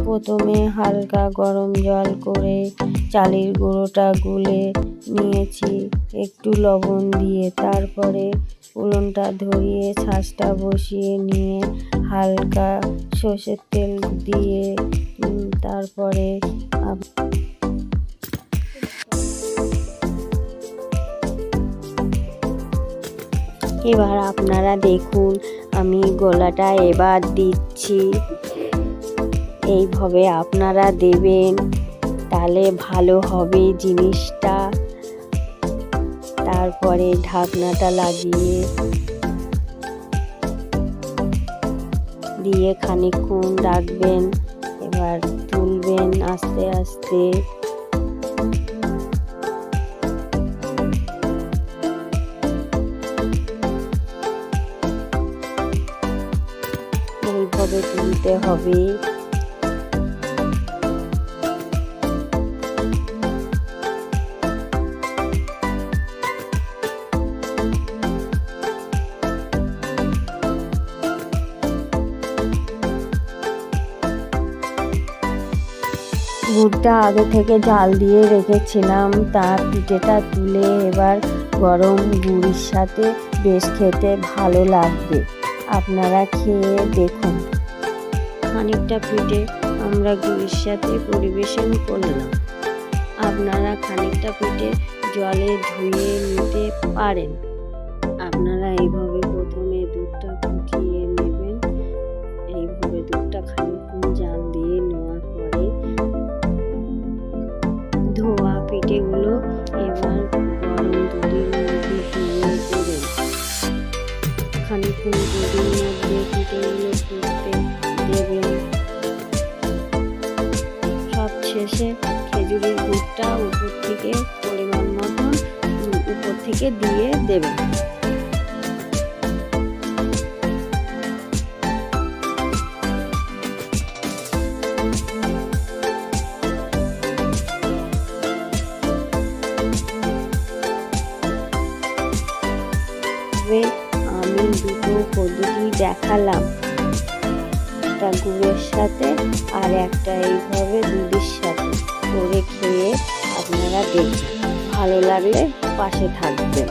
প্রথমে হালকা গরম জল করে চালের গুঁড়োটা গুলে নিয়েছি একটু লবণ দিয়ে। তারপরে উনুনটা ধরিয়ে ছাঁচটা বসিয়ে নিয়ে হালকা সর্ষের তেল দিয়ে তারপরে এবার আপনারা দেখুন আমি গোলাটা এবার দিচ্ছি। এইভাবে আপনারা দেবেন, তাহলে ভালো হবে জিনিসটা। তারপরে ঢাকনাটা লাগিয়ে দিয়ে খানিকক্ষণ রাখবেন। এবার তুলবেন আস্তে আস্তে। এইভাবে তুলতে হবে। গুড়টা আগে থেকে জাল দিয়ে রেখেছিলাম, তার পিঠেটা তুলে এবার গরম গুড়ের সাথে বেশ খেতে ভালো লাগবে। আপনারা খেয়ে দেখুন। খানিকটা পিঠে আমরা গুড়ের সাথে পরিবেশন করলাম। আপনারা খানিকটা পিঠে জলে ধুয়ে নিতে পারেন। আপনারা এইভাবে প্রথমে দুধটা ফুটিয়ে নেবেন। এইভাবে দুধটা খানিকক্ষণ জাল দিয়ে নেওয়ার পরে ধোয়া পিঠেগুলো এবার গরম দুধের মধ্যে দিয়ে দেবেন। খানিকক্ষণ দুধের মধ্যে পিঠেগুলো ফুটতে দেবেন। সব শেষে খেজুরের গুড়টা উপর থেকে পরিমাণ মতন উপর থেকে দিয়ে দেবেন। আমি দুটো পদ্ধতি দেখালাম, একটা গুড়ের সাথে আর একটা এইভাবে দুধের সাথে করে খেয়ে আপনারা দেখবেন। ভালো লাগলে পাশে থাকবেন।